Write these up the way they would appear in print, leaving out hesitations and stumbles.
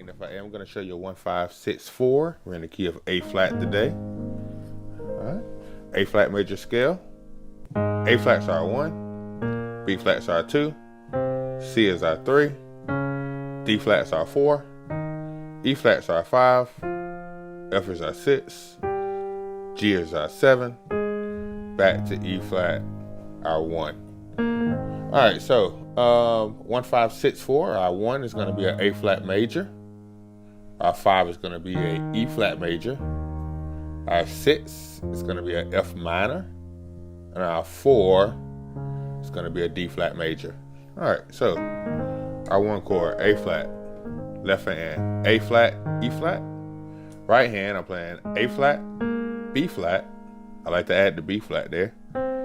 If I am going to show you a 1, 5, 6, 4. We're in the key of A flat today. All right. A flat major scale. A flat's our 1. B flat's our 2. C is our 3. D flat's our 4. E flat's our 5. F is our 6. G is our 7. Back to E flat, our 1. All right, so 1, 5, 6, 4. Our 1 is going to be an A flat major. Our 5 is going to be a E flat major. Our 6 is going to be an F minor. And our 4 is going to be a D flat major. All right, so our 1 chord, A flat, left hand, A flat, E flat. Right hand, I'm playing A flat, B flat. I like to add the B flat there.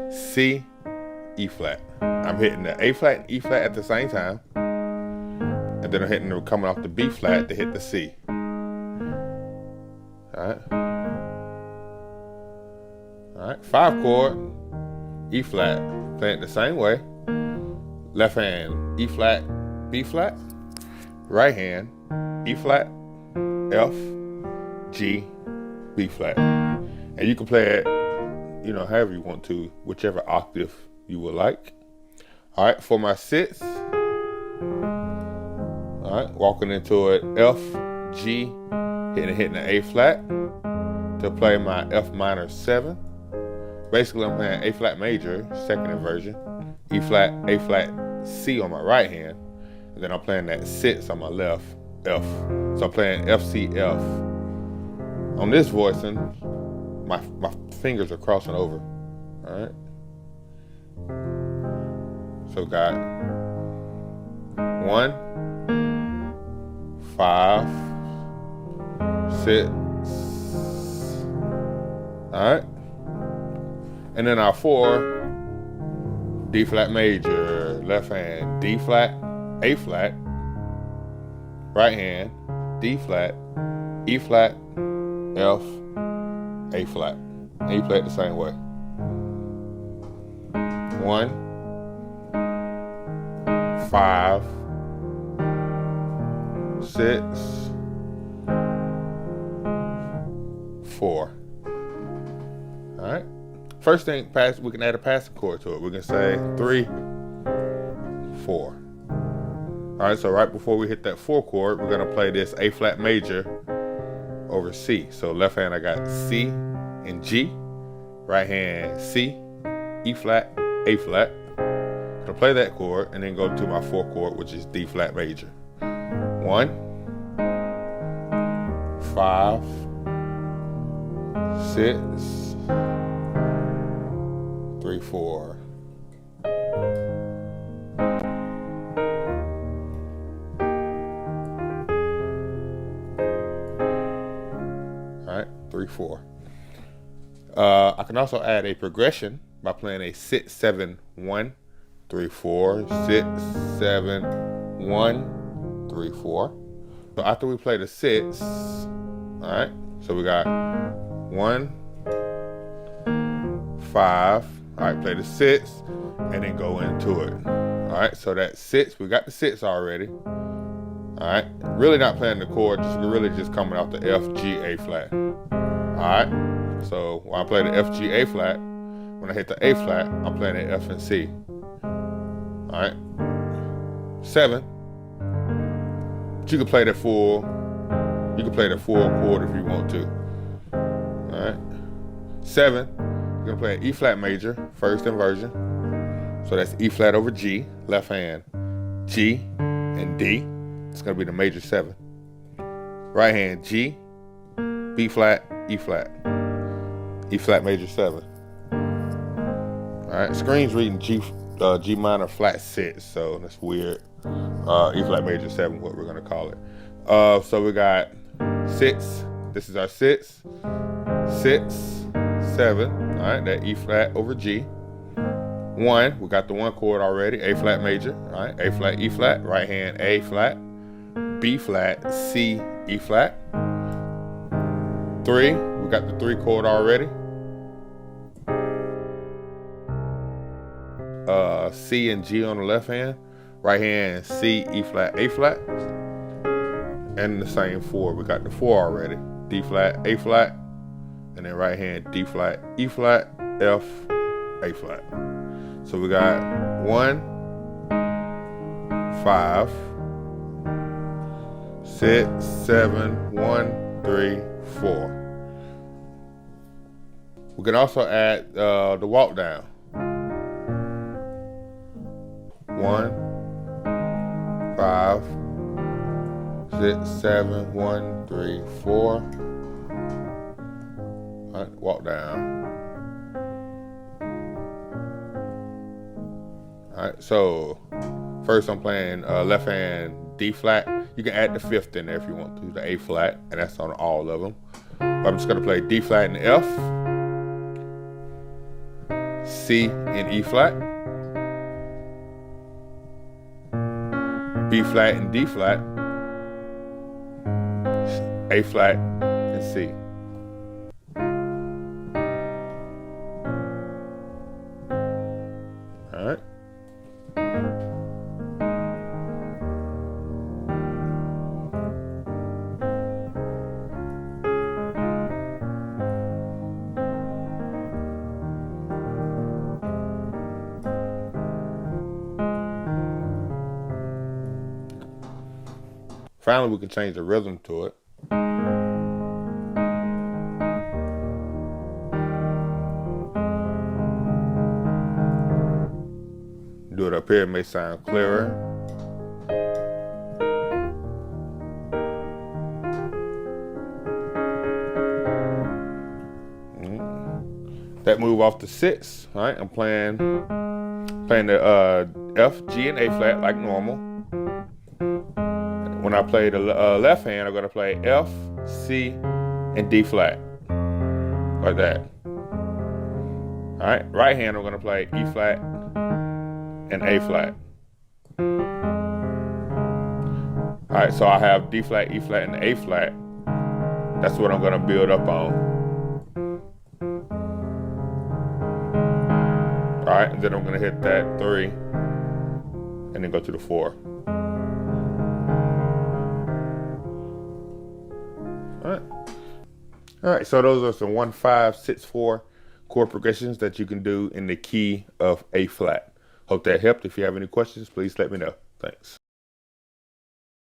C, E flat. I'm hitting the A flat and E flat at the same time. And then I'm hitting the coming off the B flat to hit the C. Alright. Alright, 5 chord, E flat. Playing it the same way. Left hand, E flat, B flat. Right hand, E flat, F, G, B flat. And you can play it, you know, however you want to, whichever octave you would like. Alright, for my 6. Alright, walking into it, F, G, hitting the A flat to play my F minor 7. Basically, I'm playing A flat major, second inversion, E flat, A flat, C on my right hand, and then I'm playing that 6 on my left, F. So I'm playing F, C, F. On this voicing, my fingers are crossing over. Alright. So got 1, 5, 6. Alright. And then our 4, D flat major, left hand, D flat, A flat, right hand, D flat, E flat, F, A flat. And you play it the same way. 1, 5, 6, 4. All right. First thing, we can add a passing chord to it. We can say 3, 4. All right. So right before we hit that 4 chord, we're gonna play this A flat major over C. So left hand, I got C and G. Right hand, C, E flat, A flat. I'm gonna play that chord and then go to my 4 chord, which is D flat major. 1, 5, 6, 3, 4. All right, 3, 4. I can also add a progression by playing a 6, 7, 1, 3, 4, 6, 7, 1, 3, 4. So after we play the 6, all right, so we got 1, 5, all right, play the 6, and then go into it. All right, so that 6, we got the 6 already. All right, really not playing the chord, just really just coming off the F, G, A flat. All right, so when I play the F, G, A flat, when I hit the A flat, I'm playing the F and C. All right, 7. But you can play the full. You can play the full chord if you want to. All right, 7. You're gonna play an E flat major, first inversion. So that's E flat over G, left hand, G and D. It's gonna be the major 7. Right hand, G, B flat, E flat. E flat major 7. All right, screen's reading G minor flat 6, so that's weird. E flat major 7, what we're gonna call it. So we got 6. This is our 6, 6, 7. All right, that E flat over G. 1, we got the 1 chord already, A flat major. All right, A flat, E flat, right hand, A flat, B flat, C, E flat. 3, we got the 3 chord already. C and G on the left hand, right hand, C, E flat, A flat. And the same 4, we got the 4 already. D flat, A flat, and then right hand, D flat, E flat, F, A flat. So we got 1, 5, 6, 7, 1, 3, 4. We can also add the walk down. 1, 5, 6, 7, 1, 3, 4. All right, walk down. All right, so first I'm playing left hand D flat. You can add the 5th in there if you want to, the A flat, and that's on all of them. But I'm just gonna play D flat and F, C and E flat, B flat and D flat, A flat and C. All right. Finally, we can change the rhythm to it. Do it up here, it may sound clearer. That move off the 6, all right? I'm playing the F, G, and A flat like normal. When I play the left hand, I'm gonna play F, C, and D flat, like that. All right, right hand, I'm gonna play E flat and A flat. All right, so I have D flat, E flat, and A flat. That's what I'm gonna build up on. All right, and then I'm gonna hit that 3, and then go to the 4. All right, so those are some 1, 5, 6, 4 chord progressions that you can do in the key of A flat. Hope that helped. If you have any questions, please let me know. Thanks.